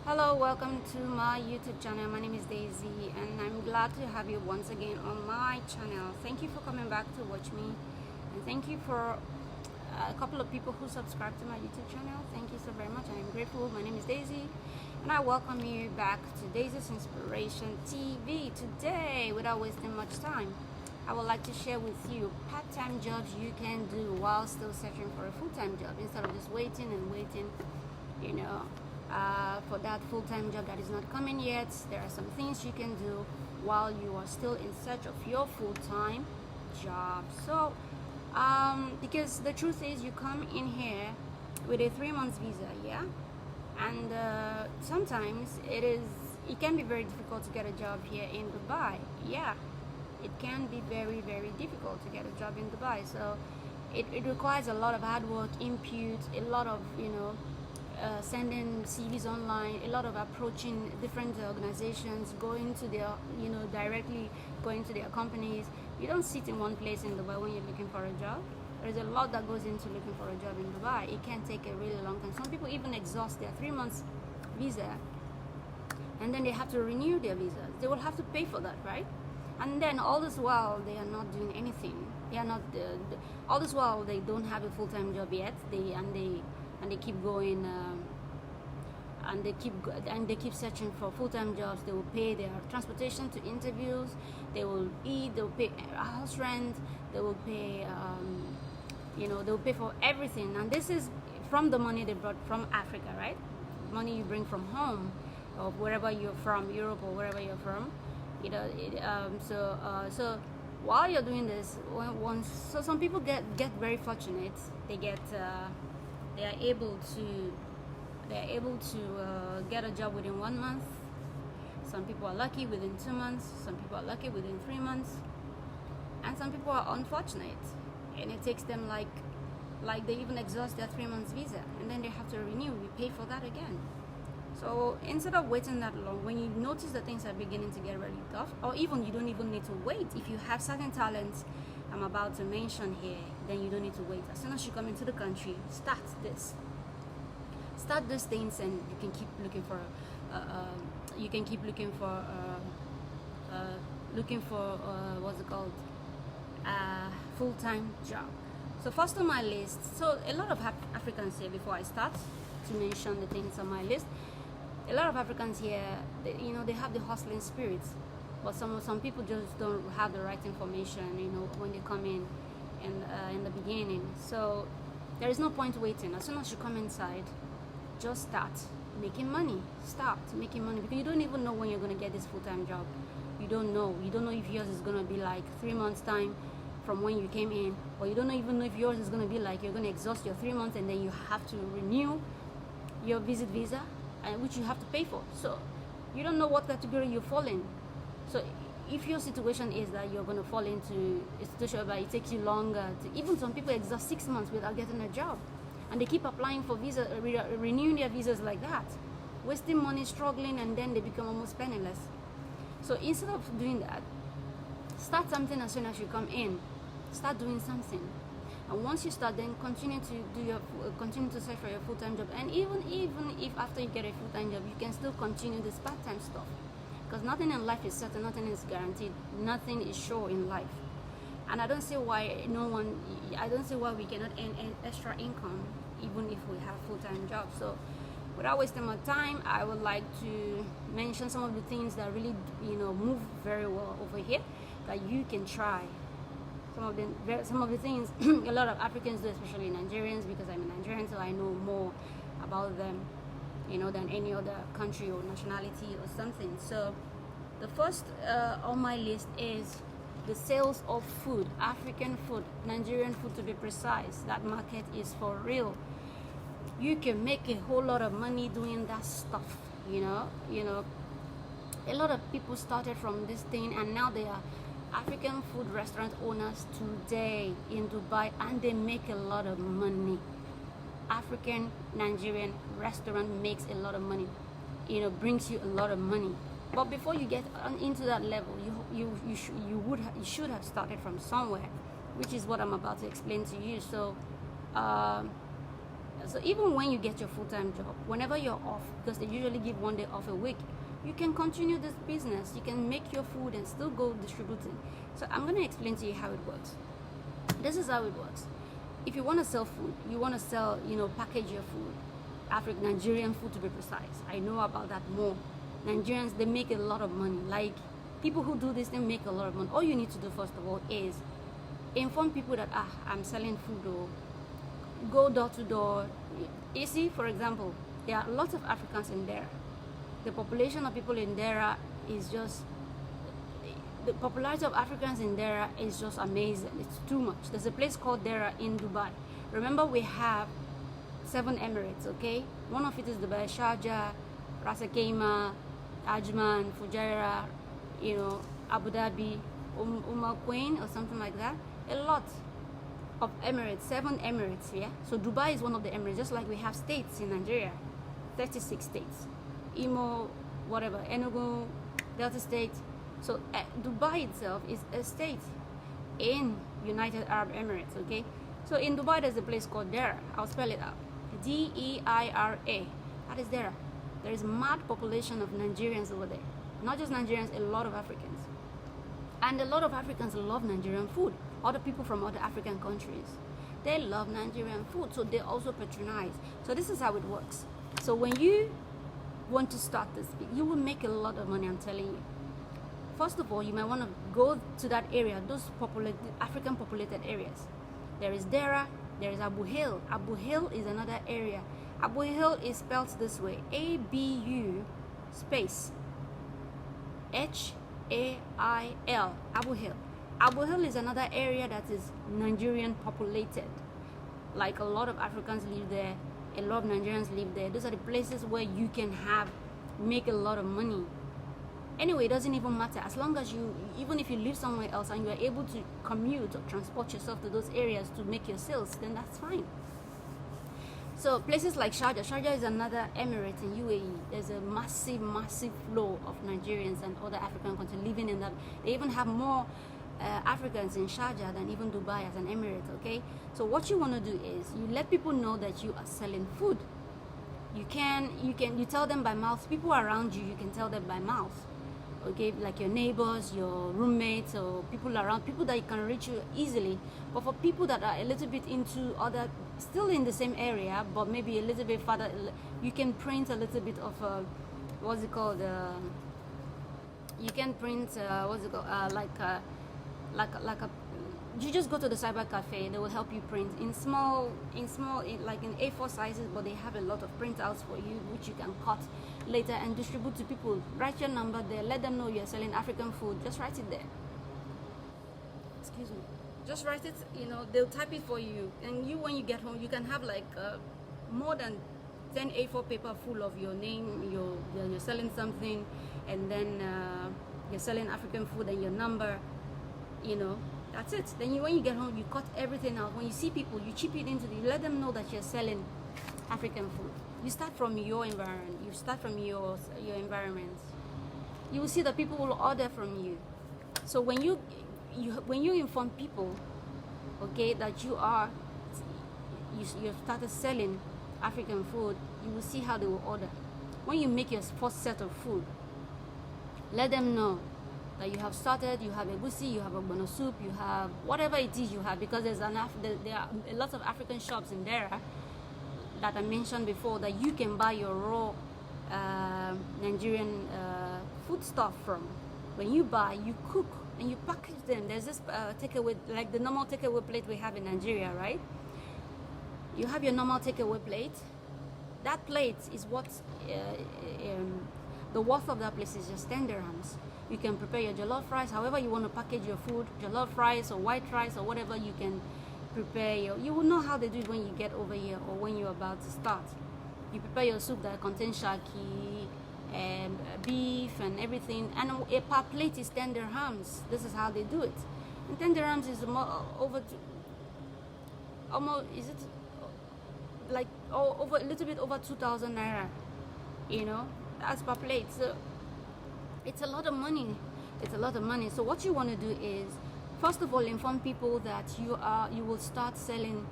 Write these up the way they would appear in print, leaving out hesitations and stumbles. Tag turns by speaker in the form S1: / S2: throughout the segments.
S1: Hello, welcome to my YouTube channel. My name is Daisy and I'm glad to have you once again on my channel. Thank you for coming back to watch me, and thank you for a couple of people who subscribe to my YouTube channel. Thank you so very much. I am grateful. My name is Daisy and I welcome you back to Daisy's Inspiration TV. Today, without wasting much time, I would like to share with you part-time jobs you can do while still searching for a full-time job, instead of just waiting and waiting, you know, for that full-time job that is not coming yet. There are some things you can do while you are still in search of your full-time job. So because the truth is, you come in here with a 3 months visa, yeah, and sometimes it can be very difficult to get a job here in Dubai. Yeah, it can be very, very difficult to get a job in Dubai. So it requires a lot of hard work, input, a lot of, sending CVs online, a lot of approaching different organizations, going to their, directly going to their companies. You don't sit in one place in Dubai when you're looking for a job. There's a lot that goes into looking for a job in Dubai. It can take a really long time. Some people even exhaust their 3 months visa and then they have to renew their visas. They will have to pay for that, right? And then all this while they are not doing anything. They are not all this while they don't have a full-time job yet. They keep going, and they keep searching for full-time jobs. They will pay their transportation to interviews. They will eat. They will pay house rent. They will pay, they will pay for everything. And this is from the money they brought from Africa, right? Money you bring from home, or wherever you're from, Europe or wherever you're from. So while you're doing this, so some people get very fortunate. They are able to get a job within 1 month. Some people are lucky within 2 months. Some people are lucky within 3 months, and some people are unfortunate, and it takes them like they even exhaust their 3 months visa, and then they have to renew. We pay for that again. So instead of waiting that long, when you notice that things are beginning to get really tough, or even you don't even need to wait, if you have certain talents I'm about to mention here, then you don't need to wait. As soon as you come into the country, start these things, and you can keep looking for what's it called, full-time job. So first on my list, so a lot of Africans here, before I start to mention the things on my list, a lot of Africans here, they have the hustling spirit, but some people just don't have the right information, when they come in the beginning. So there is no point waiting. As soon as you come inside, just start making money. Start making money, because you don't even know when you're going to get this full-time job. You don't know if yours is going to be like 3 months time from when you came in, or you don't even know if yours is going to be like you're going to exhaust your 3 months and then you have to renew your visit visa, which you have to pay for. So you don't know what category you fall in. So if your situation is that you're going to fall into a situation where it takes you longer even some people exhaust 6 months without getting a job, and they keep applying for visa, renewing their visas like that, wasting money, struggling, and then they become almost penniless. So instead of doing that, start something as soon as you come in. Start doing something, and once you start, then continue to search for your full-time job. And even if after you get a full-time job, you can still continue this part-time stuff, because nothing in life is certain, nothing is guaranteed, nothing is sure in life. And I don't see why we cannot earn extra income even if we have full-time jobs. So without wasting my time, I would like to mention some of the things that really move very well over here that you can try. Some of the things a lot of Africans do, especially Nigerians, because I'm a Nigerian, so I know more about them, than any other country or nationality or something. So the first on my list is the sales of food, African food, Nigerian food to be precise. That market is for real. You can make a whole lot of money doing that stuff. A lot of people started from this thing, and now they are African food restaurant owners today in Dubai, and they make a lot of money. African Nigerian restaurant makes a lot of money, brings you a lot of money. But before you get into that level, you should have started from somewhere, which is what I'm about to explain to you. So So even when you get your full-time job, whenever you're off, because they usually give 1 day off a week, you can continue this business. You can make your food and still go distributing. So I'm going to explain to you how it works. This is how it works. If you want to sell food, you want to sell, package your food, Nigerian food to be precise. I know about that more. Nigerians, they make a lot of money. Like, people who do this, they make a lot of money. All you need to do, first of all, is inform people that, I'm selling food, or go door to door. You see, for example, there are lots of Africans in there. The population of people in Dera is just, the popularity of Africans in Dera is just amazing. It's too much. There's a place called Dera in Dubai. Remember, we have 7 Emirates, okay? One of it is Dubai, Sharjah, Ras Al Khaimah, Ajman, Fujairah, Abu Dhabi, Quain, or something like that. A lot of Emirates, 7 Emirates, yeah? So Dubai is one of the Emirates, just like we have states in Nigeria, 36 states. Imo, whatever, Enugu, Delta State. So Dubai itself is a state in United Arab Emirates, okay? So in Dubai, there's a place called Dera. I'll spell it out. D-E-I-R-A. That is Dera. There is mad population of Nigerians over there. Not just Nigerians, a lot of Africans. And a lot of Africans love Nigerian food. Other people from other African countries, they love Nigerian food, so they also patronize. So this is how it works. So when you want to start this, you will make a lot of money, I'm telling you. First of all, you might want to go to that area, those African populated areas. There is Dera, there is Abu Hil. Abu Hil is another area. Abu Hil is spelled this way: A-B-U space H-A-I-L. Abu Hil. Abu Hil is another area that is Nigerian populated. Like, a lot of Africans live there, a lot of Nigerians live there. Those are the places where you can make a lot of money. Anyway, it doesn't even matter. As long as even if you live somewhere else and you are able to commute or transport yourself to those areas to make your sales, then that's fine. So places like Sharjah. Sharjah is another emirate in UAE. There's a massive, massive flow of Nigerians and other African countries living in that. They even have more Africans in Sharjah than even Dubai as an emirate, okay? So what you want to do is you let people know that you are selling food. You tell them by mouth. People around you, you can tell them by mouth, okay? Like your neighbors, your roommates, or people around, people that you can reach you easily. But for people that are a little bit into other, still in the same area, but maybe a little bit further, you can print a little bit of what's it called? You can print you just go to the cyber cafe. They will help you print in small, like in A4 sizes, but they have a lot of printouts for you, which you can cut later and distribute to people. Write your number there. Let them know you're selling African food. Just write it there. Excuse me. Just write it. They'll type it for you. And when you get home, you can have like more than 10 A4 paper full of your name. You're selling something, and then you're selling African food and your number. That's it. Then when you get home, you cut everything out. When you see people, you chip it into you let them know that you're selling African food. You start from your environment. You start from your environment. You will see that people will order from you. So when you inform people, okay, that you've started selling African food, you will see how they will order. When you make your first set of food, let them know that you have started. You have egusi, you have a ogbono soup, you have whatever it is you have, because there are a lot of African shops in there that I mentioned before that you can buy your raw Nigerian food stuff from. When you buy, you cook and you package them. There's this takeaway, like the normal takeaway plate we have in Nigeria, right? You have your normal takeaway plate. That plate is what the worth of that place is just 10 dirhams. You can prepare your jollof rice, however you want to package your food, jollof rice or white rice or whatever you can prepare. You will know how they do it when you get over here or when you're about to start. You prepare your soup that contains shaki and beef and everything, and a per plate is 10 dirhams. This is how they do it. And 10 dirhams is over a little bit over 2,000 naira. That's per plate. So it's a lot of money. It's a lot of money. So what you want to do is, first of all, inform people that you will start selling,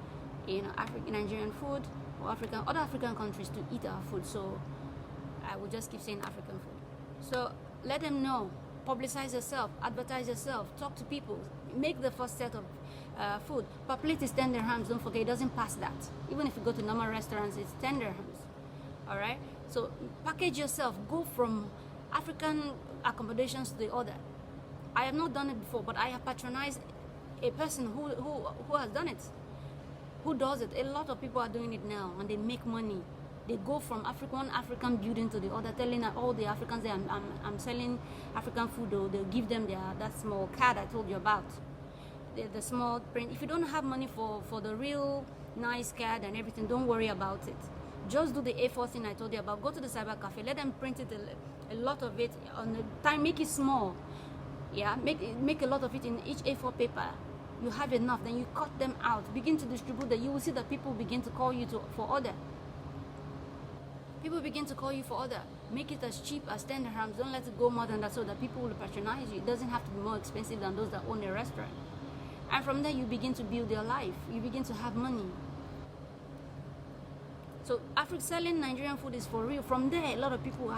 S1: African Nigerian food, for other African countries to eat our food. So I will just keep saying African food. So let them know, publicize yourself, advertise yourself, talk to people, make the first set of food. Per plate is 10 dirhams, don't forget, it doesn't pass that. Even if you go to normal restaurants, it's 10 dirhams. All right? So package yourself, go from African accommodations to the other. I have not done it before, but I have patronized a person who has done it, who does it. A lot of people are doing it now, and they make money. They go from one African building to the other, telling all the Africans that I'm selling African food, or they'll give them that small card I told you about, the small print. If you don't have money for the real nice card and everything, don't worry about it. Just do the A4 thing I told you about. Go to the cyber cafe, let them print it, a lot of it on the time, make it small. Yeah, make a lot of it in each A4 paper. You have enough, then you cut them out, begin to distribute that. You will see that people begin to call you for order. People begin to call you for order. Make it as cheap as 10 dirhams. Don't let it go more than that, so that people will patronize you. It doesn't have to be more expensive than those that own a restaurant. And from there, you begin to build your life. You begin to have money. So selling Nigerian food is for real. From there, a lot of people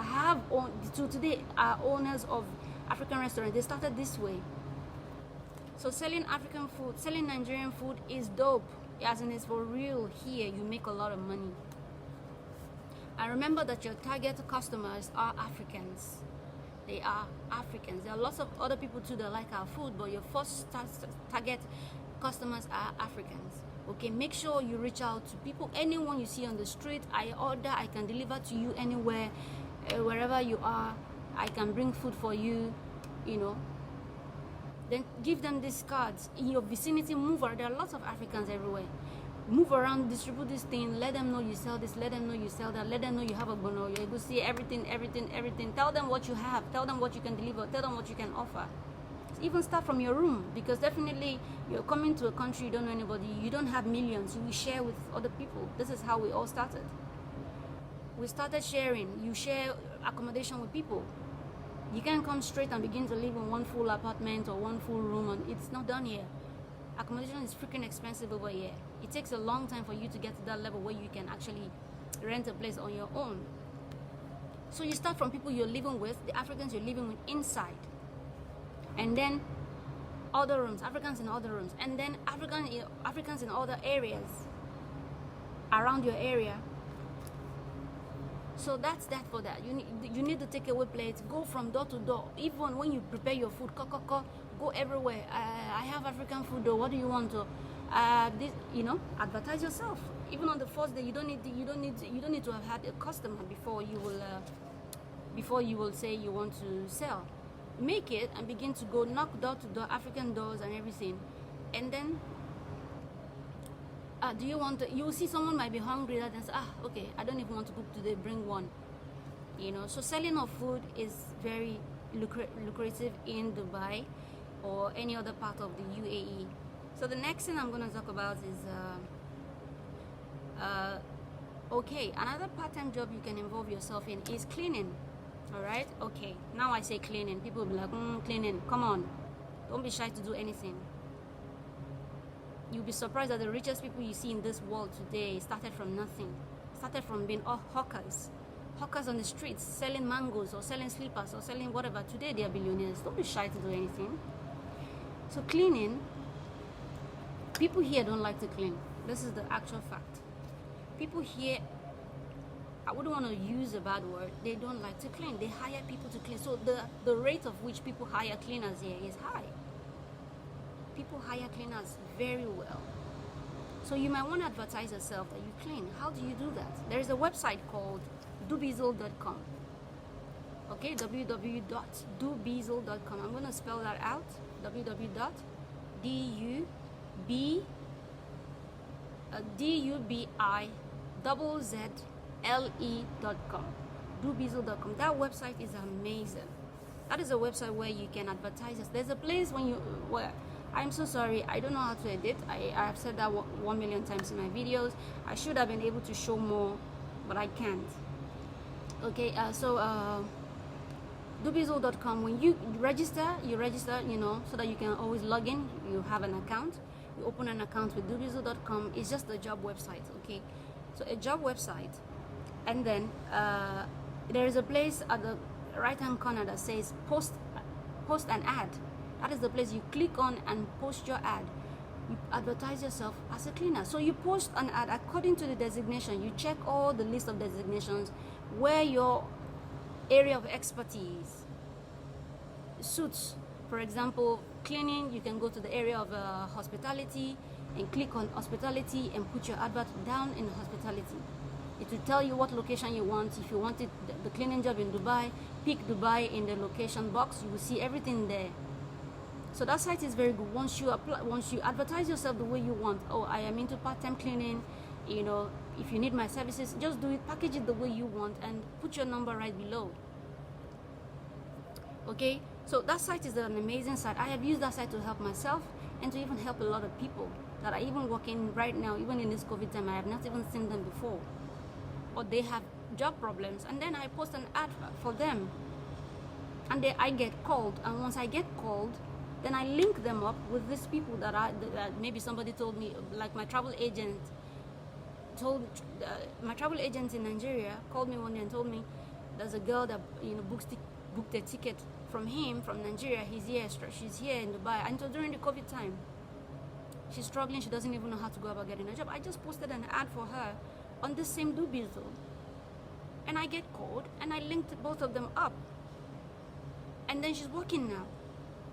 S1: today are owners of African restaurants. They started this way. So selling African food, selling Nigerian food is dope. As in, it's for real. Here, you make a lot of money. And remember that your target customers are Africans. They are Africans. There are lots of other people too that like our food, but your first target customers are Africans. Okay, make sure you reach out to people. Anyone you see on the street, I can deliver to you anywhere, wherever you are. I can bring food for you, Then give them these cards. In your vicinity, move around. There are lots of Africans everywhere. Move around, distribute this thing, let them know you sell this, let them know you sell that, let them know you have a bono, you're able to see everything. Tell them what you have, tell them what you can deliver, tell them what you can offer. Even start from your room, because definitely you're coming to a country, you don't know anybody, you don't have millions, you will share with other people. This is how we all started. We started sharing. You share accommodation with people. You can't come straight and begin to live in one full apartment or one full room, and it's not done here. Accommodation is freaking expensive over here. It takes a long time for you to get to that level where you can actually rent a place on your own. So you start from people you're living with, the Africans you're living with inside, and then other rooms, Africans in other rooms, and then Africans in other areas around your area. So that's that for that. You need to take away plates, go from door to door. Even when you prepare your food, go everywhere. I have African food though. What do you want to? Advertise yourself. Even on the first day, you don't need to have had a customer before you will say you want to sell. Make it and begin to go knock door to door, African doors and everything, and then. Do you want to? You will see someone might be hungry and say, okay, I don't even want to cook today. Bring one. So selling of food is very lucrative in Dubai or any other part of the UAE. So the next thing I'm going to talk about is another part-time job you can involve yourself in is cleaning. All right. Okay. Now I say cleaning. People will be like, cleaning. Come on, don't be shy to do anything. You'll be surprised that the richest people you see in this world today started from nothing. Started from being hawkers on the streets, selling mangoes or selling slippers or selling whatever. Today they are billionaires. Don't be shy to do anything. So cleaning, people here don't like to clean. This is the actual fact. People here, I wouldn't want to use a bad word, they don't like to clean. They hire people to clean. So the rate of which people hire cleaners here is high. People hire cleaners very well. So you might want to advertise yourself that you clean. How do you do that? There is a website called dubizzle.com. Okay, www.dubizzle.com. I'm going to spell that out. www.dubizzle.com. dubizzle.com. That website is amazing. That is a website where you can advertise. There's a place where I'm so sorry, I don't know how to edit. I have said that 1 million times in my videos. I should have been able to show more, but I can't. Okay, dubizzle.com. When you register, so that you can always log in. You have an account. You open an account with dubizzle.com. It's just a job website, okay? So a job website, and then there is a place at the right hand corner that says post an ad. That is the place you click on and post your ad. You advertise yourself as a cleaner. So you post an ad according to the designation. You check all the list of designations where your area of expertise suits. For example, cleaning, you can go to the area of hospitality and click on hospitality and put your advert down in hospitality. It will tell you what location you want. If you wanted the cleaning job in Dubai, pick Dubai in the location box. You will see everything there. So that site is very good. Once you advertise yourself the way you want, oh, I am into part-time cleaning, you know, if you need my services, just do it, package it the way you want, and put your number right below. Okay, so that site is an amazing site. I have used that site to help myself and to even help a lot of people that are even working right now, even in this COVID time. I have not even seen them before, or they have job problems, and then I post an ad for them, and I get called. And once I get called, then I link them up with these people that maybe somebody told me, like my travel agent my travel agent in Nigeria called me one day and told me there's a girl that, you know, booked a ticket from him from Nigeria. She's here in Dubai, and so during the COVID time, she's struggling. She doesn't even know how to go about getting a job. I just posted an ad for her on this same Dubizzle, and I get called, and I linked both of them up, and then she's working now.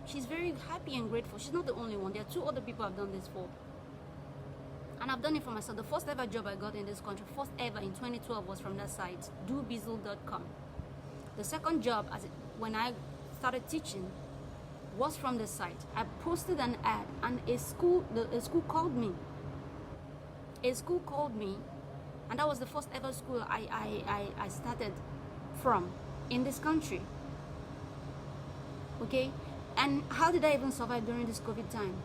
S1: She's very happy and grateful. She's not the only one. There are 2 other people I've done this for. And I've done it for myself. The first ever job I got in this country, first ever in 2012, was from that site, Dubizzle.com. The second job, when I started teaching, was from the site. I posted an ad, and a school called me. A school called me, and that was the first ever school I started from in this country. Okay? And how did I even survive during this COVID time?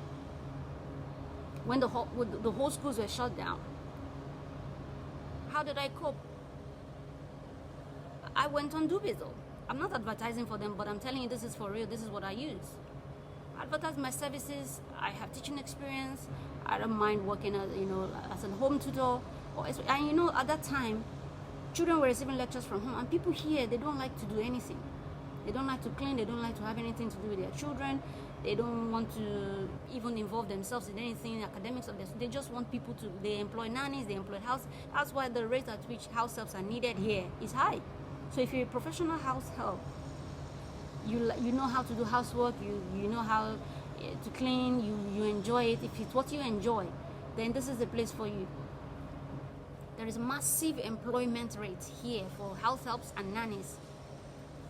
S1: When the whole schools were shut down. How did I cope? I went on Dubizzle. I'm not advertising for them, but I'm telling you, this is for real. This is what I use. I advertise my services. I have teaching experience. I don't mind working as, you know, as a home tutor. And you know, at that time, children were receiving lectures from home, and people here, they don't like to do anything. They don't like to clean. They don't like to have anything to do with their children. They don't want to even involve themselves in anything academics of this. They just want people to. They employ nannies. They employ house. That's why the rate at which house helps are needed here is high. So if you're a professional house help, you know how to do housework. You know how to clean. You enjoy it. If it's what you enjoy, then this is the place for you. There is massive employment rate here for house helps and nannies.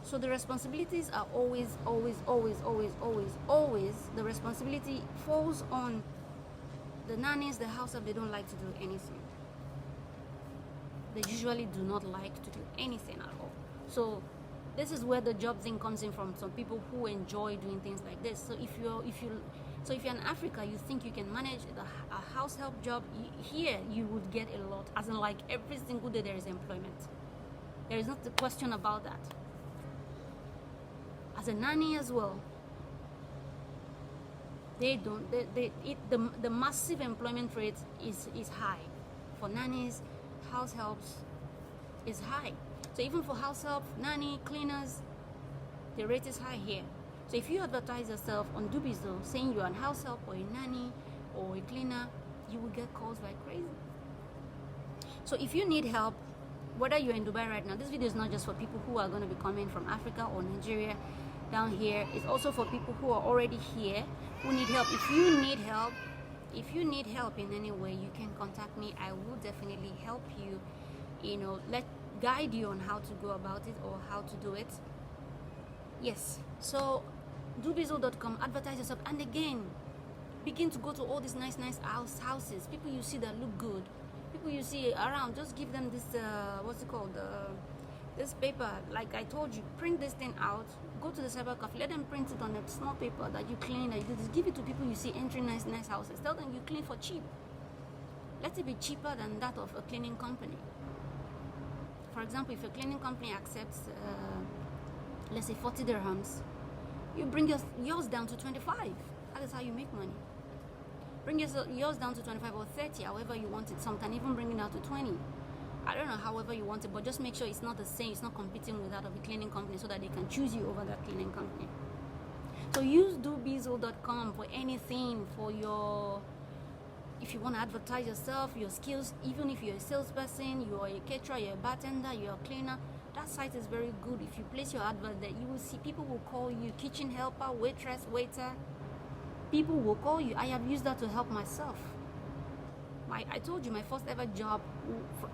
S1: So the responsibilities are always, the responsibility falls on the nannies, the house help. They don't like to do anything. They usually do not like to do anything at all. So this is where the job thing comes in from. Some people who enjoy doing things like this. So if you're in Africa, you think you can manage a house help job, here you would get a lot. As in, like, every single day there is employment. There is not a question about that. As a nanny as well, the massive employment rate is high. For nannies, house helps is high. So even for house help, nanny, cleaners, the rate is high here. So if you advertise yourself on Dubizzle saying you're a house help or a nanny or a cleaner, you will get calls like crazy. So if you need help, whether you're in Dubai right now, this video is not just for people who are going to be coming from Africa or Nigeria down here. It's also for people who are already here who need help. If you need help in any way, you can contact me. I will definitely help you, you know, guide you on how to go about it or how to do it. Yes, so Dubizzle.com, advertise yourself, and again, begin to go to all these nice houses, people you see that look good, people you see around. Just give them this what's it called, this paper. Like I told you, print this thing out, go to the cyber cafe, let them print it on a small paper that you clean, that you do this. Give it to people you see entering nice houses. Tell them you clean for cheap. Let it be cheaper than that of a cleaning company. For example, if a cleaning company accepts let's say 40 dirhams, you bring yours down to 25. That is how you make money. Bring yours down to 25 or 30, however you want it. Some can even bring it down to 20. I don't know, however you want it, but just make sure it's not the same, it's not competing with that of a cleaning company, so that they can choose you over that cleaning company. So use dobeazle.com for anything, for your, if you want to advertise yourself, your skills, even if you're a salesperson, you're a caterer, you're a bartender, you're a cleaner. That site is very good. If you place your advert there, you will see people will call you, kitchen helper, waitress, waiter. People will call you. I have used that to help myself. I told you my first ever job,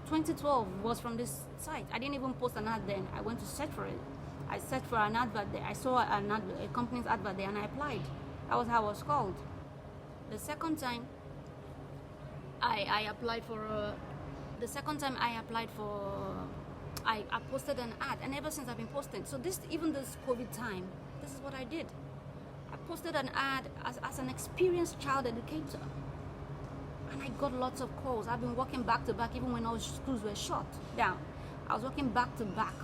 S1: 2012, was from this site. I didn't even post an ad then. I went to search for it. I searched for an advert there. I saw a company's advert there and I applied. That was how I was called. The second time I applied for, I posted an ad, and ever since I've been posting. So even this COVID time, this is what I did. I posted an ad as an experienced child educator, and I got lots of calls. I've been working back to back, even when all schools were shut down. I was working back to back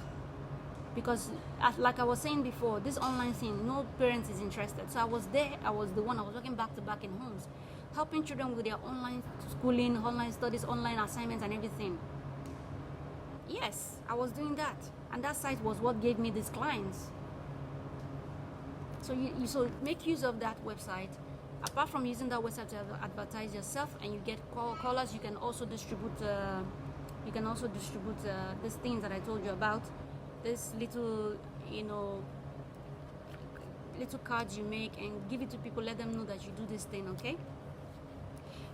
S1: because, like I was saying before, this online thing, no parent is interested. So I was there. I was working back to back in homes, helping children with their online schooling, online studies, online assignments, and everything. Yes, I was doing that, and that site was what gave me these clients. So you make use of that website. Apart from using that website to advertise yourself, and you get callers, you can also distribute. These things that I told you about. This little, little cards you make and give it to people. Let them know that you do this thing, okay?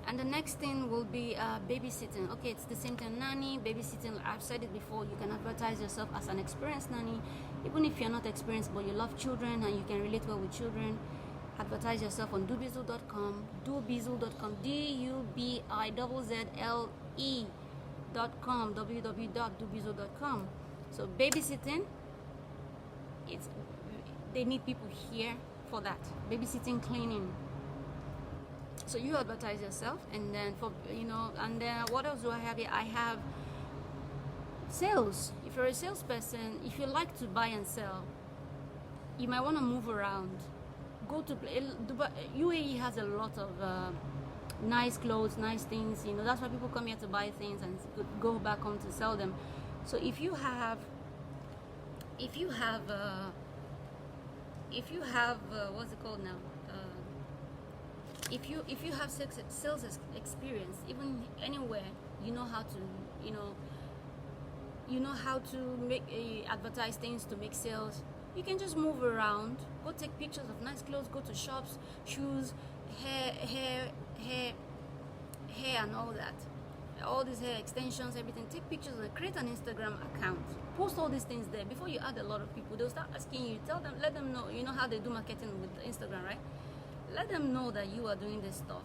S1: And the next thing will be babysitting. Okay, it's the same thing. Nanny, babysitting. I've said it before. You can advertise yourself as an experienced nanny, even if you're not experienced, but you love children and you can relate well with children. Advertise yourself on dobeazle.com. Dobeazle.com. DUBZZLE.com. www.dobeazle.com. So babysitting. They need people here for that. Babysitting, cleaning. So you advertise yourself, and then and then what else do I have here? I have sales. If you're a salesperson, if you like to buy and sell, you might want to move around. Go to Dubai. UAE has a lot of nice clothes, nice things. That's why people come here to buy things and go back home to sell them. So if you have what's it called now? If you have sales experience, even anywhere, you know how to make advertise things to make sales. You can just move around, go take pictures of nice clothes, go to shops, shoes, hair, and all that. All these hair extensions, everything. Take pictures and create an Instagram account. Post all these things there. Before you add a lot of people, they'll start asking you. Let them know. You know how they do marketing with Instagram, right? Let them know that you are doing this stuff.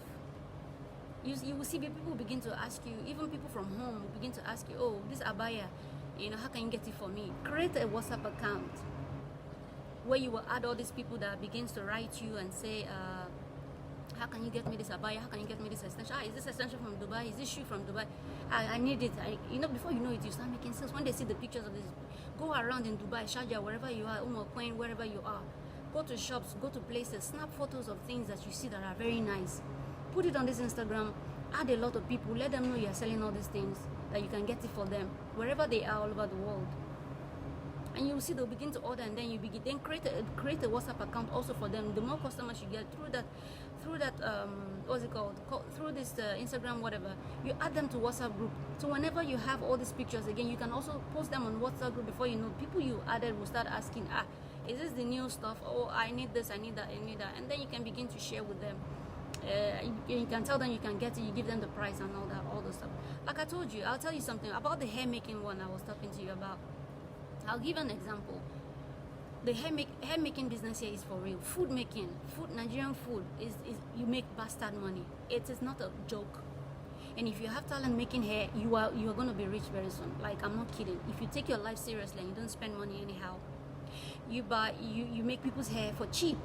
S1: You will see people begin to ask you, even people from home will begin to ask you, oh, this abaya, how can you get it for me? Create a WhatsApp account where you will add all these people that begins to write you and say, how can you get me this abaya? How can you get me this extension? Is this extension from Dubai? Is this shoe from Dubai? I need it. Before you know it, you start making sales. When they see the pictures of this, go around in Dubai, Sharjah, wherever you are, Queen, wherever you are. Go to shops, go to places, snap photos of things that you see that are very nice. Put it on this Instagram, add a lot of people, let them know you are selling all these things, that you can get it for them, wherever they are all over the world. And you'll see they'll begin to order, and then create a WhatsApp account also for them. The more customers you get through that through this Instagram, whatever, you add them to WhatsApp group. So whenever you have all these pictures again, you can also post them on WhatsApp group. Before you know, people you added will start asking, is this the new stuff? Oh, I need this, I need that, and then you can begin to share with them. You can tell them you can get it, you give them the price and all those stuff. Like I told you, I'll tell you something about the hair making one I was talking to you about. I'll give an example. The hair making business here is for real. Nigerian food is you make bastard money. It is not a joke. And if you have talent making hair, you are going to be rich very soon. Like, I'm not kidding. If you take your life seriously and you don't spend money anyhow, you make people's hair for cheap.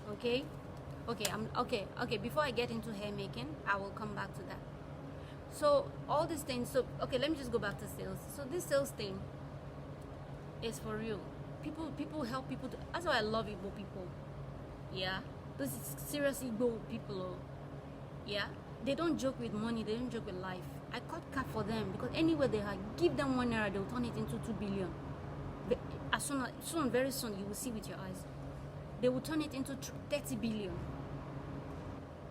S1: Okay. Before I get into hair making, I will come back to that. So all these things. So let me just go back to sales. So this sales thing is for real. People help people. That's why I love Igbo people. Yeah, Those serious Igbo people, yeah, they don't joke with money, they don't joke with life. I cut cap for them because anywhere they are, give them 1 naira, they'll turn it into 2 billion. Very soon, you will see with your eyes. They will turn it into 30 billion.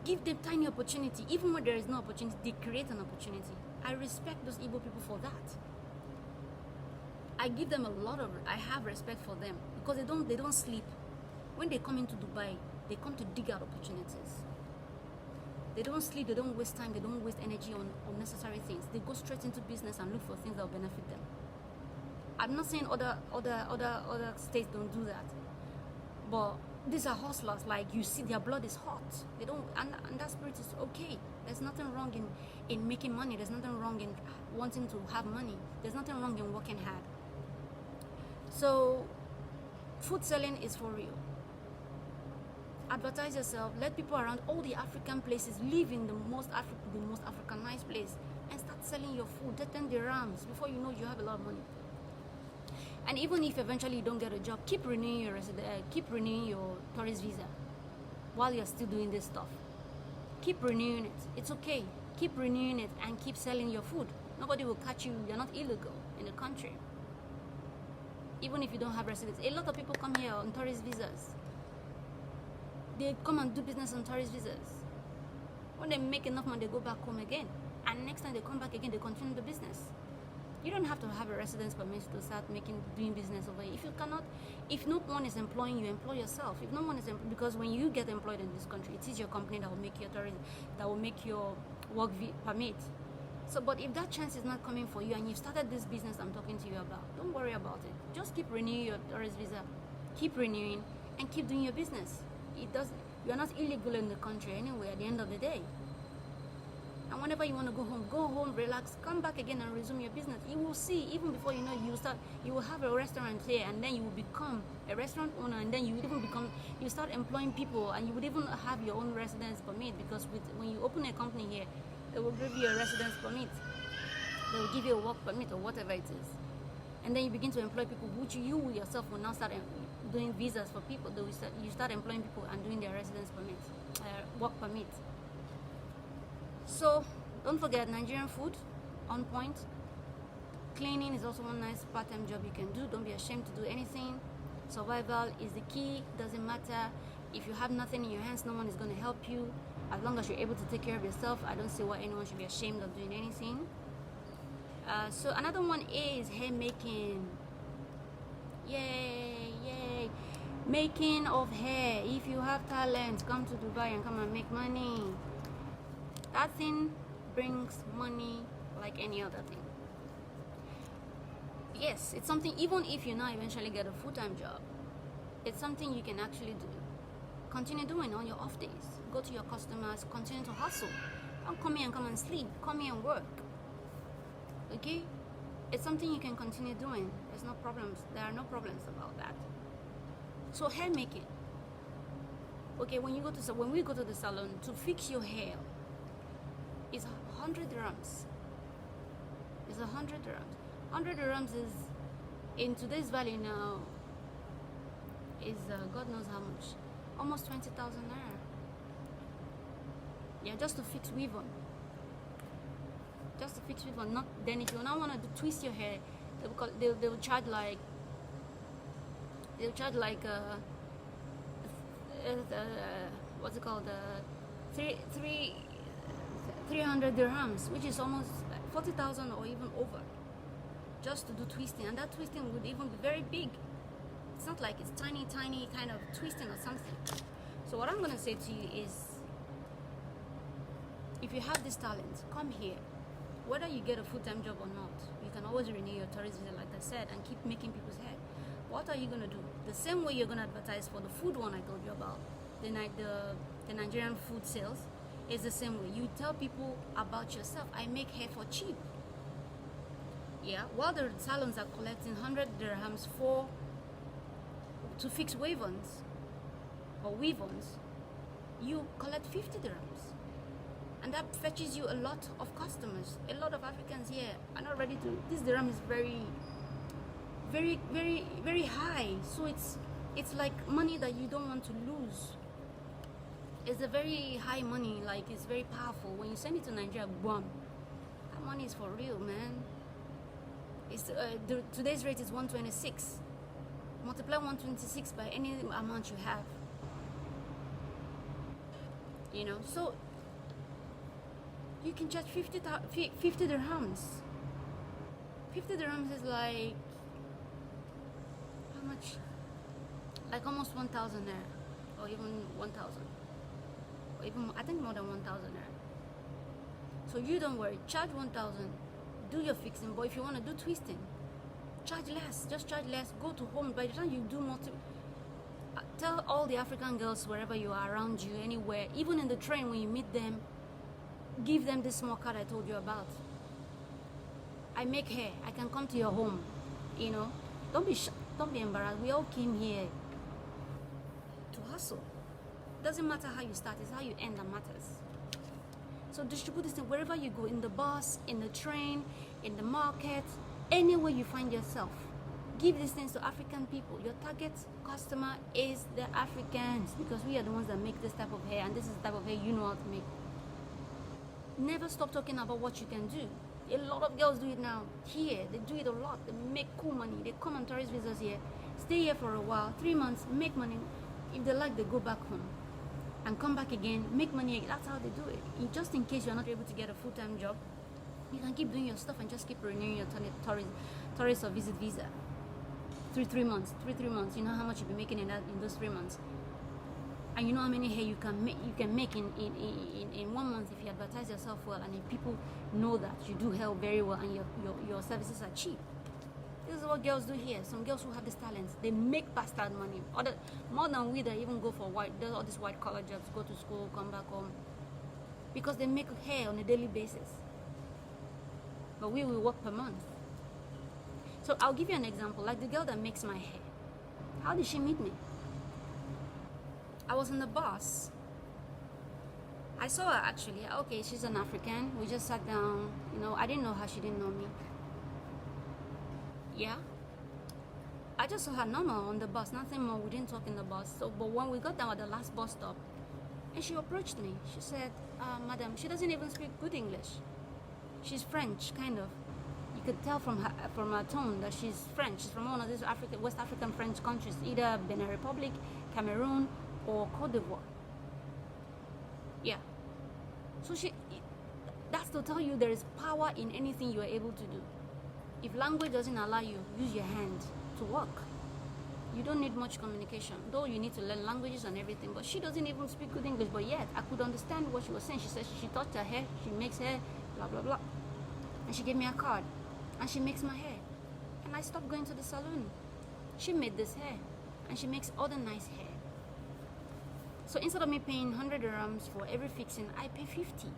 S1: Give them tiny opportunity. Even when there is no opportunity, they create an opportunity. I respect those Igbo people for that. I have respect for them because they don't sleep. When they come into Dubai, they come to dig out opportunities. They don't sleep, they don't waste time, they don't waste energy on unnecessary things. They go straight into business and look for things that will benefit them. I'm not saying other states don't do that, but these are hustlers. Like, you see, their blood is hot. They don't, and that spirit is okay. There's nothing wrong in making money. There's nothing wrong in wanting to have money. There's nothing wrong in working hard. So, food selling is for real. Advertise yourself. Let people around all the African places live in the most Africanized place, and start selling your food. 10 dirhams. Before you know, you have a lot of money. And even if eventually you don't get a job, keep renewing your tourist visa while you're still doing this stuff. Keep renewing it. It's okay. Keep renewing it and keep selling your food. Nobody will catch you. You're not illegal in the country. Even if you don't have residence. A lot of people come here on tourist visas. They come and do business on tourist visas. When they make enough money, they go back home again. And next time they come back again, they continue the business. You don't have to have a residence permit to start doing business over here. If no one is employing you, employ yourself. If no one is because when you get employed in this country, it is your company that will make your work permit. So, but if that chance is not coming for you and you've started this business I'm talking to you about, don't worry about it. Just keep renewing your tourist visa, keep renewing, and keep doing your business. You're not illegal in the country anyway at the end of the day. And whenever you want to go home, relax, come back again and resume your business. You will see, even before you know, you will have a restaurant here, and then you will become a restaurant owner, and then you start employing people, and you would even have your own residence permit, because when you open a company here, they will give you a residence permit. They will give you a work permit or whatever it is. And then you begin to employ people, which you yourself will now start doing visas for people. You start employing people and doing their residence permit, work permit. So, don't forget, Nigerian food, on point. Cleaning is also one nice part-time job you can do. Don't be ashamed to do anything. Survival is the key. Doesn't matter. If you have nothing in your hands, no one is going to help you. As long as you're able to take care of yourself, I don't see why anyone should be ashamed of doing anything. So another one is hair making. Yay. Making of hair. If you have talent, come to Dubai and come and make money. That thing brings money like any other thing. Yes, it's something, even if you now eventually get a full-time job, it's something you can actually do. Continue doing on your off days. Go to your customers, continue to hustle. Don't come here and come and sleep. Come here and work. Okay? It's something you can continue doing. There's no problems. There are no problems about that. So hair making. Okay, when we go to the salon to fix your hair, it's 100 dirhams. It's 100 dirhams. 100 dirhams is, in today's value now, is God knows how much. Almost 20,000 naira. Yeah, just to fix weave on. Just to fix weave on. Not then if you now want to twist your hair, they'll charge like what's it called? 300 dirhams, which is almost 40,000 or even over, just to do twisting. And that twisting would even be very big. It's not like it's tiny kind of twisting or something. So what I'm going to say to you is, if you have this talent, come here. Whether you get a full-time job or not, you can always renew your tourist visa, like I said, and keep making people's hair. What are you going to do? The same way you're going to advertise for the food one I told you about, the Nigerian food sales, is the same way. You tell people about yourself. I make hair for cheap. Yeah, while the salons are collecting 100 dirhams to fix weave-ons or weave-ons, you collect 50 dirhams. And that fetches you a lot of customers. A lot of Africans here are not ready to. This dirham is very, very, very, very high. So it's like money that you don't want to lose. It's a very high money, like it's very powerful. When you send it to Nigeria, boom, that money is for real, man. It's today's rate is 126. Multiply 126 by any amount you have. You know, so you can charge 50 dirhams. 50 dirhams is like how much? Like almost 1,000 there, or even 1,000, or even I think more than 1,000 there. So you don't worry, charge 1,000, do your fixing. But if you want to do twisting, charge less. Just charge less. Go to home. By the time you do tell all the African girls wherever you are, around you, anywhere, even in the train when you meet them, give them this small card I told you about. I make hair. I can come to your home. You know, don't be embarrassed. We all came here to hustle. Doesn't matter how you start, it's how you end that matters. So distribute this thing wherever you go, in the bus, in the train, in the market, anywhere you find yourself. Give these things to African people. Your target customer is the Africans, because we are the ones that make this type of hair, and this is the type of hair you know how to make. Never stop talking about what you can do. A lot of girls do it now. Here, they do it a lot. They make cool money. They come on tourist visas here, stay here for a while, 3 months, make money. If they like, they go back home and come back again, make money again. That's how they do it. Just in case you're not able to get a full-time job, you can keep doing your stuff and just keep renewing your tourist or visit visa. 3 months. You know how much you'll be making in those 3 months, and you know how many hair you can make in 1 month if you advertise yourself well, and if people know that you do hair very well and your services are cheap. This is what girls do here. Some girls who have this talent, they make bastard money. More than we that even go for all these white collar jobs, go to school, come back home, because they make hair on a daily basis. But we will work per month. So I'll give you an example, like the girl that makes my hair. How did she meet me? I was in the bus. I saw her actually. Okay, she's an African. We just sat down. You know, I didn't know her. She didn't know me. Yeah. I just saw her normal on the bus. Nothing more. We didn't talk in the bus. So, but when we got down at the last bus stop, and she approached me. She said, "Madam," she doesn't even speak good English. She's French, kind of. You could tell from her tone that she's French. She's from one of these West African French countries, either Benin Republic, Cameroon, or Cote d'Ivoire. Yeah. So that's to tell you there is power in anything you are able to do. If language doesn't allow you, use your hand to work. You don't need much communication, though you need to learn languages and everything. But she doesn't even speak good English, but yet I could understand what she was saying. She said she touched her hair, she makes hair, blah blah blah, and she gave me a card, and she makes my hair, and I stopped going to the salon. She made this hair, and she makes other nice hair. So instead of me paying 100 dirhams for every fixing, I pay 50.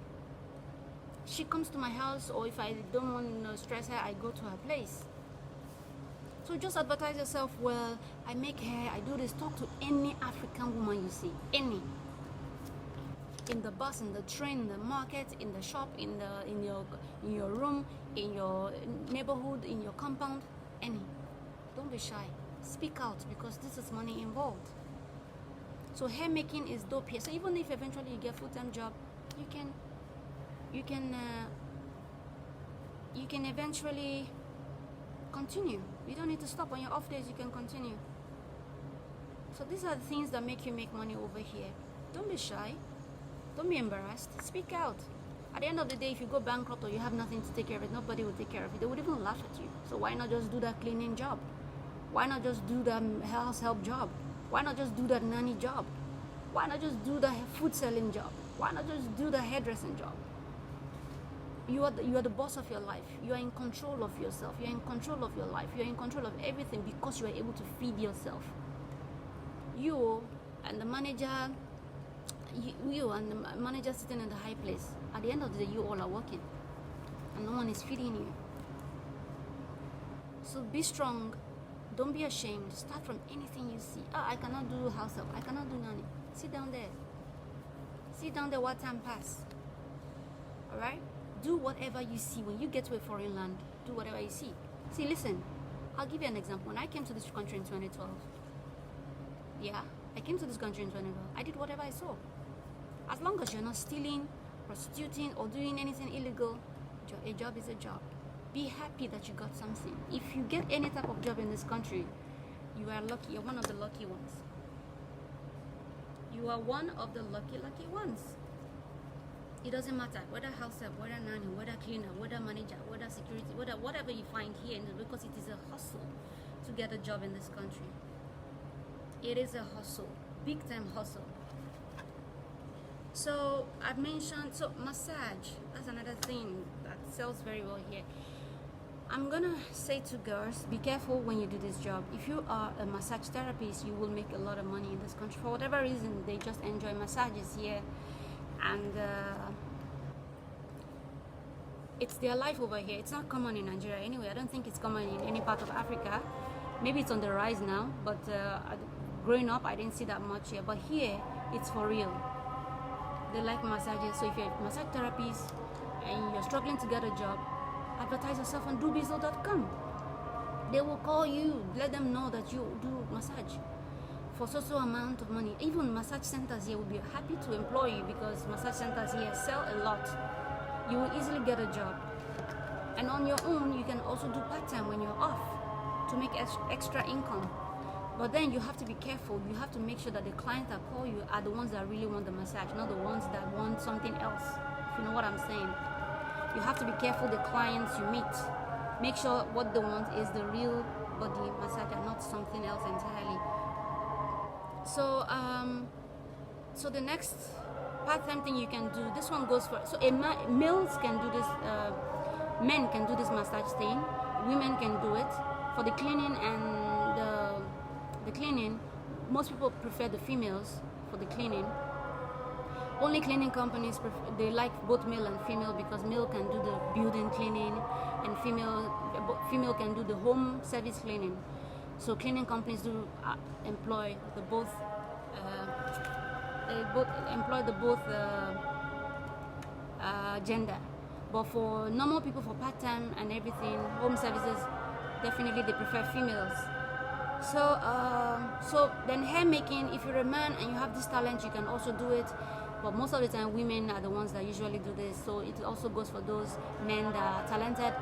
S1: She comes to my house, or if I don't want to stress her, I go to her place. So just advertise yourself well. I make hair, I do this. Talk to any African woman you see, any. In the bus, in the train, in the market, in the shop, in your room, in your neighborhood, in your compound, any. Don't be shy. Speak out, because this is money involved. So hair making is dope here. So even if eventually you get a full-time job, you can eventually continue. You don't need to stop. On your off days, you can continue. So these are the things that make you make money over here. Don't be shy. Don't be embarrassed. Speak out. At the end of the day, if you go bankrupt or you have nothing to take care of it, nobody will take care of it. They would even laugh at you. So why not just do that cleaning job? Why not just do that house help job? Why not just do that nanny job? Why not just do the food selling job? Why not just do the hairdressing job? You are the boss of your life. You are in control of yourself. You are in control of your life. You are in control of everything, because you are able to feed yourself. You and the manager sitting in the high place. At the end of the day, you all are working, and no one is feeding you. So be strong. Don't be ashamed. Start from anything you see. I cannot do house help. I cannot do nanny. Sit down there. Sit down there while time pass. Alright? Do whatever you see. When you get to a foreign land, do whatever you see. See, listen. I'll give you an example. When I came to this country in 2012, I came to this country in 2012. I did whatever I saw. As long as you're not stealing, prostituting, or doing anything illegal, a job is a job. Be happy that you got something. If you get any type of job in this country, you are lucky. You're one of the lucky ones. You are one of the lucky ones. It doesn't matter whether house help, whether nanny, whether cleaner, whether manager, whether security, whatever you find here, because it is a hustle to get a job in this country. It is a hustle, big time hustle. So I've mentioned, massage, that's another thing that sells very well here. I'm gonna say to girls, be careful when you do this job. If you are a massage therapist, you will make a lot of money in this country. For whatever reason, they just enjoy massages here, and it's their life over here. It's not common in Nigeria anyway. I don't think it's common in any part of Africa. Maybe it's on the rise now, but growing up, I didn't see that much here. But here, it's for real. They like massages. So if you're a massage therapist and you're struggling to get a job, advertise yourself on dubizzle.com. They will call you, let them know that you do massage for so amount of money. Even massage centers here will be happy to employ you, because massage centers here sell a lot. You will easily get a job. And on your own, you can also do part-time when you're off to make extra income. But then you have to be careful. You have to make sure that the clients that call you are the ones that really want the massage, not the ones that want something else, if you know what I'm saying. You have to be careful the clients you meet. Make sure what they want is the real body massage and not something else entirely. So so the next part-time thing you can do, this one goes for, so males can do this, men can do this massage thing, women can do it. For the cleaning and the cleaning, most people prefer the females for the cleaning. Only cleaning companies they like both male and female, because male can do the building cleaning and female can do the home service cleaning. So cleaning companies do employ the both. They both employ the both gender. But for normal people, for part-time and everything, home services, definitely they prefer females. So then hair making, if you're a man and you have this talent, you can also do it. But most of the time, women are the ones that usually do this. So it also goes for those men that are talented.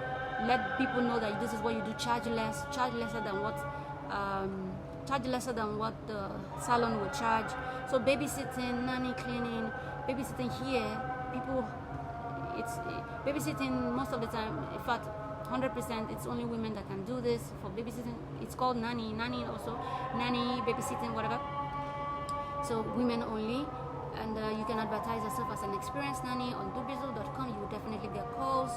S1: Let people know that this is what you do. Charge lesser than what the salon would charge. So babysitting, nanny cleaning, babysitting here, it's babysitting most of the time. In fact, 100%, it's only women that can do this. For babysitting, it's called nanny also, nanny, babysitting, whatever. So women only. And you can advertise yourself as an experienced nanny on dubizzle.com. You will definitely get calls.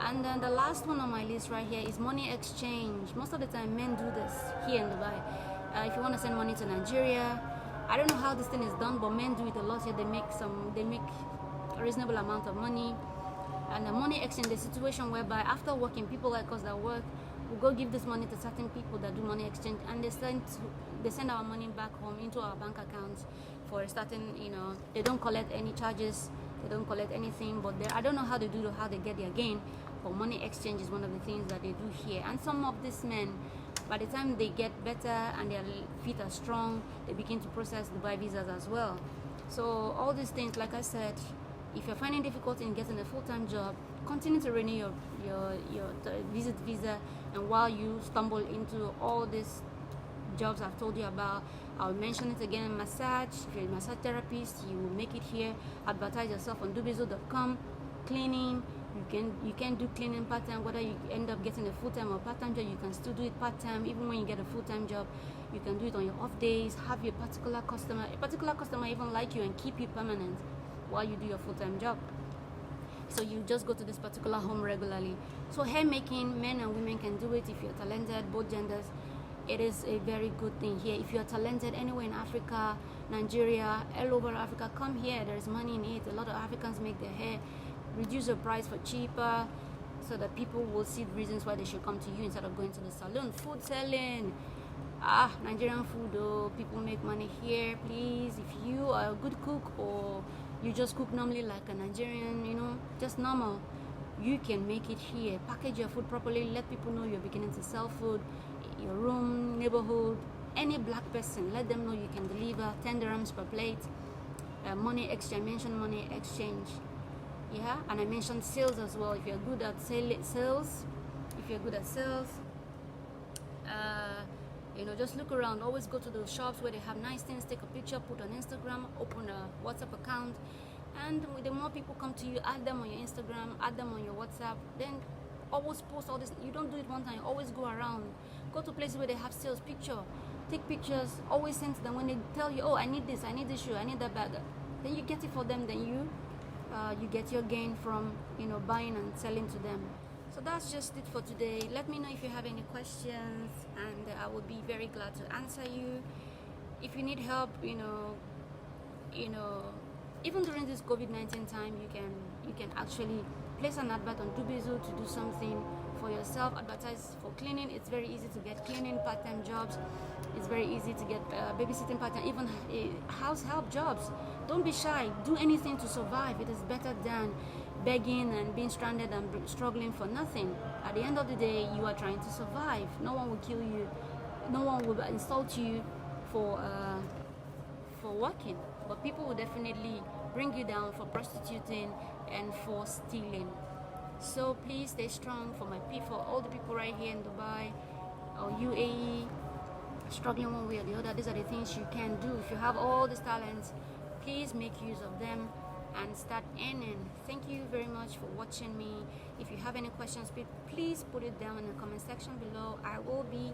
S1: And then the last one on my list right here is money exchange. Most of the time, men do this here in Dubai. If you want to send money to Nigeria, I don't know how this thing is done, but men do it a lot here. They make a reasonable amount of money. And the money exchange, the situation whereby after working, people like us that work will go give this money to certain people that do money exchange, and they send our money back home into our bank accounts for a certain, they don't collect any charges, they don't collect anything, but I don't know how they get their gain. But money exchange is one of the things that they do here. And some of these men, by the time they get better and their feet are strong, they begin to process Dubai visas as well. So all these things, like I said, if you're finding difficulty in getting a full-time job, continue to renew your visit visa, and while you stumble into all these jobs I've told you about, I'll mention it again. Massage, if you're a massage therapist, you will make it here. Advertise yourself on dubizzle.com. Cleaning, you can do cleaning part-time. Whether you end up getting a full-time or part-time job, you can still do it part-time. Even when you get a full-time job, you can do it on your off days. Have your particular customer even like you and keep you permanent while you do your full-time job. So you just go to this particular home regularly. So hair making, men and women can do it if you're talented, both genders. It is a very good thing here. If you're talented anywhere in Africa, Nigeria, all over Africa, come here. There's money in it. A lot of Africans make their hair. Reduce the price for cheaper, so that people will see the reasons why they should come to you instead of going to the salon. Food selling. Nigerian food, people make money here. Please, if you are a good cook or you just cook normally like a Nigerian, just normal, you can make it here. Package your food properly. Let people know you're beginning to sell food. Your room, neighborhood, any black person, let them know you can deliver 10 dirhams per plate. money exchange. I mentioned money exchange. Yeah, and I mentioned sales as well. If you're good at sales, if you're good at sales, just look around. Always go to those shops where they have nice things. Take a picture, put on Instagram, open a WhatsApp account, and the more people come to you, add them on your Instagram, add them on your WhatsApp. Then always post all this. You don't do it one time. Always go around. Go to places where they have sales. Take pictures. Always send to them when they tell you, oh, I need this shoe, I need that bag. Then you get it for them. Then you get your gain from buying and selling to them. So that's just it for today. Let me know if you have any questions, and I would be very glad to answer you. If you need help, even during this COVID-19 time, you can actually place an advert on Dubizzle to do something for yourself. Advertise for cleaning. It's very easy to get cleaning part-time jobs. It's very easy to get babysitting part-time, even house help jobs. Don't be shy. Do anything to survive. It is better than begging and being stranded and struggling for nothing. At the end of the day, you are trying to survive. No one will kill you. No one will insult you for working. But people will definitely bring you down for prostituting and for stealing. So please stay strong for all the people right here in Dubai or UAE, struggling one way or the other. These are the things you can do. If you have all these talents, please make use of them and start earning. Thank you very much for watching me. If you have any questions, please put it down in the comment section below. I will be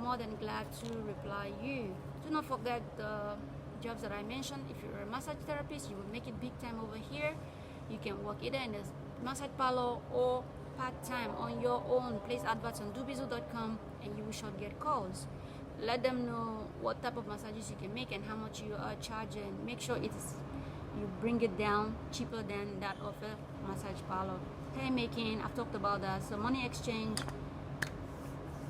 S1: more than glad to reply you. Do not forget the jobs that I mentioned. If you're a massage therapist, you will make it big time over here. You can work either in a massage parlor or part-time on your own. Place adverts on Dubizzle.com and you will sure get calls. Let them know what type of massages you can make and how much you are charging. Make sure you bring it down cheaper than that of a massage parlor. Hair making, I've talked about that. So money exchange,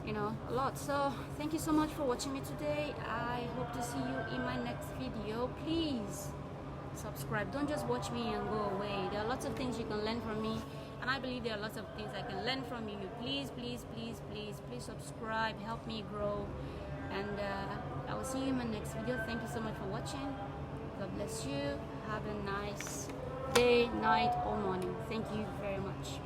S1: a lot. So thank you so much for watching me today. I hope to see you in my next video. Please subscribe. Don't just watch me and go away. There are lots of things you can learn from me, and I believe there are lots of things I can learn from you. Please subscribe. Help me grow, and I will see you in my next video. Thank you so much for watching. God bless you. Have a nice day, night, or morning. Thank you very much.